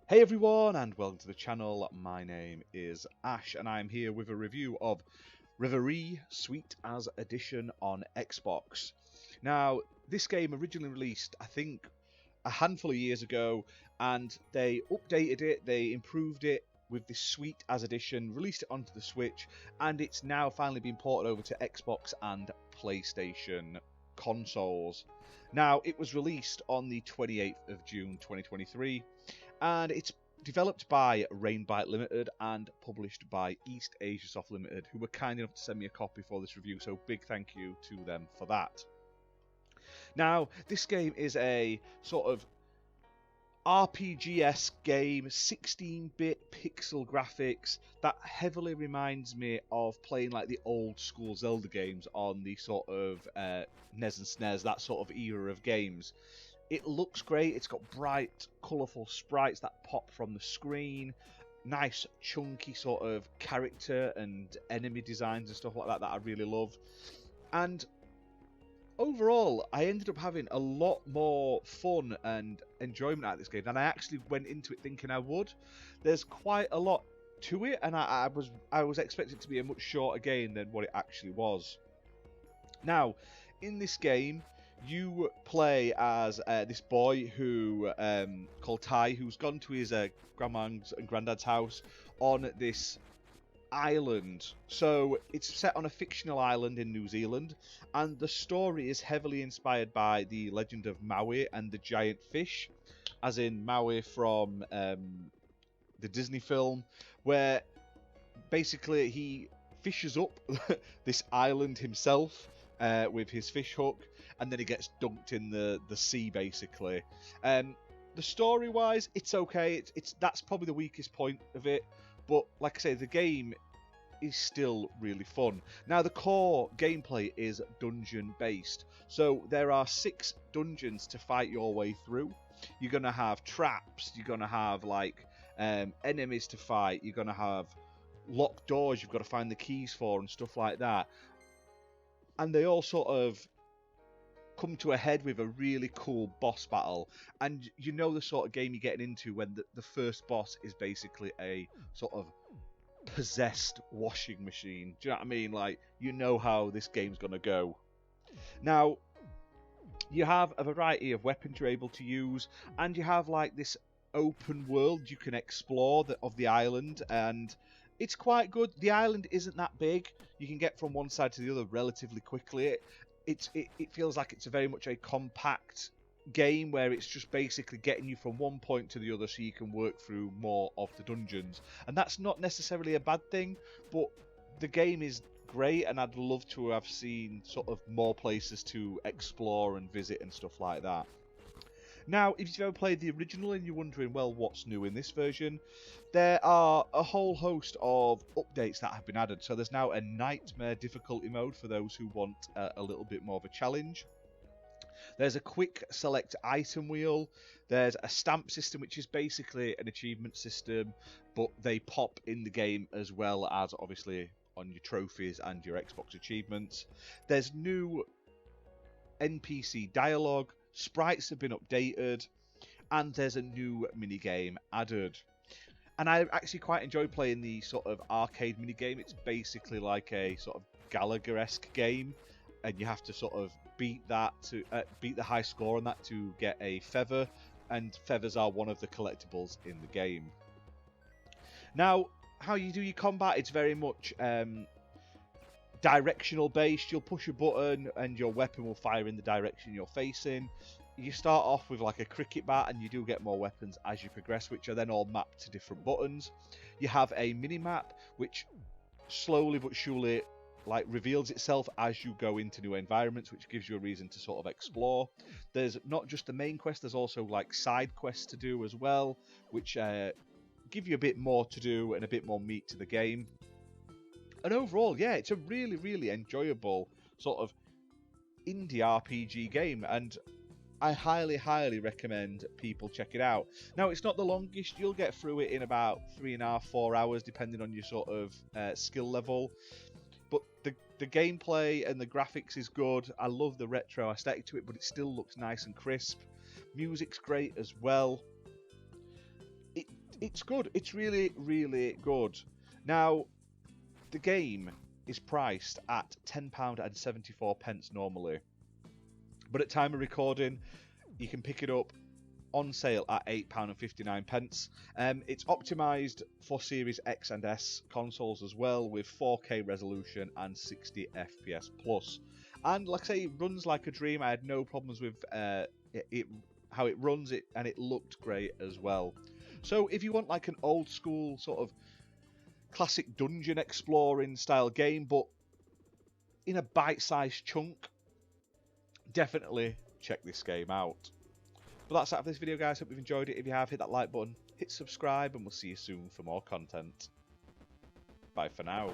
Hey everyone, and welcome to the channel. My name is Ash, and I'm here with a review of Reverie Sweet as Edition on Xbox. Now, this game originally released, I think, a handful of years ago, and they updated it, they improved it with this Sweet as Edition, released it onto the Switch, and it's now finally been ported over to Xbox and PlayStation consoles. Now, it was released on the 28th of June 2023, and it's developed by Rainbite Limited and published by eastasiasoft Limited, who were kind enough to send me a copy for this review, so big thank you to them for that. Now, this game is a sort of RPG-esque game, 16-bit pixel graphics that heavily reminds me of playing like the old school Zelda games on the sort of NES and SNES, that sort of era of games. It looks great, it's got bright, colourful sprites that pop from the screen, nice chunky sort of character and enemy designs and stuff like that I really love. And overall, I ended up having a lot more fun and enjoyment out of this game than I actually went into it thinking I would. There's quite a lot to it, and I was expecting it to be a much shorter game than what it actually was. Now, in this game, you play as this boy who called Ty, who's gone to his grandma's and granddad's house on this island. So it's set on a fictional island in New Zealand, and the story is heavily inspired by the legend of Maui and the giant fish, as in Maui from the Disney film, where basically he fishes up this island himself with his fishhook, and then he gets dunked in the sea, basically. The story-wise, it's okay. That's probably the weakest point of it, but like I say, the game is still really fun. Now, the core gameplay is dungeon-based, so there are 6 dungeons to fight your way through. You're gonna have traps. You're gonna have like enemies to fight. You're gonna have locked doors you've got to find the keys for and stuff like that. And they all sort of come to a head with a really cool boss battle, and you know the sort of game you're getting into when the first boss is basically a sort of possessed washing machine. Do you know what I mean? Like, you know how this game's gonna go. Now, you have a variety of weapons you're able to use, and you have like this open world you can explore of the island, and it's quite good. The island isn't that big. You can get from one side to the other relatively quickly. It feels like it's very much a compact game where it's just basically getting you from one point to the other so you can work through more of the dungeons. And that's not necessarily a bad thing, but the game is great, and I'd love to have seen sort of more places to explore and visit and stuff like that. Now, if you've ever played the original and you're wondering, well, what's new in this version, there are a whole host of updates that have been added. So there's now a nightmare difficulty mode for those who want a little bit more of a challenge. There's a quick select item wheel. There's a stamp system, which is basically an achievement system, but they pop in the game as well as obviously on your trophies and your Xbox achievements. There's new NPC dialogue. Sprites have been updated, and there's a new minigame added. And I actually quite enjoy playing the sort of arcade minigame. It's basically like a sort of Gallagher-esque game, and you have to sort of beat the high score on that to get a feather, and feathers are one of the collectibles in the game. Now, how you do your combat, it's very much directional based. You'll push a button and your weapon will fire in the direction you're facing. You start off with like a cricket bat, and you do get more weapons as you progress, which are then all mapped to different buttons. You have a mini map which slowly but surely like reveals itself as you go into new environments, which gives you a reason to sort of explore. There's not just the main quest, there's also like side quests to do as well, which give you a bit more to do and a bit more meat to the game. And overall, yeah, it's a really, really enjoyable sort of indie RPG game, and I highly, highly recommend people check it out. Now, it's not the longest. You'll get through it in about 3.5, 4 hours, depending on your sort of skill level. But the gameplay and the graphics is good. I love the retro aesthetic to it, but it still looks nice and crisp. Music's great as well. it's good. It's really, really good. Now, the game is priced at £10.74 normally, but at time of recording, you can pick it up on sale at £8.59. It's optimised for Series X and S consoles as well, with 4K resolution and 60 FPS plus. And like I say, it runs like a dream. I had no problems with how it runs, and it looked great as well. So if you want like an old school sort of classic dungeon exploring style game, but in a bite-sized chunk, definitely check this game out. But that's it for this video, guys. Hope you've enjoyed it. If you have, hit that like button, hit subscribe, and we'll see you soon for more content. Bye for now.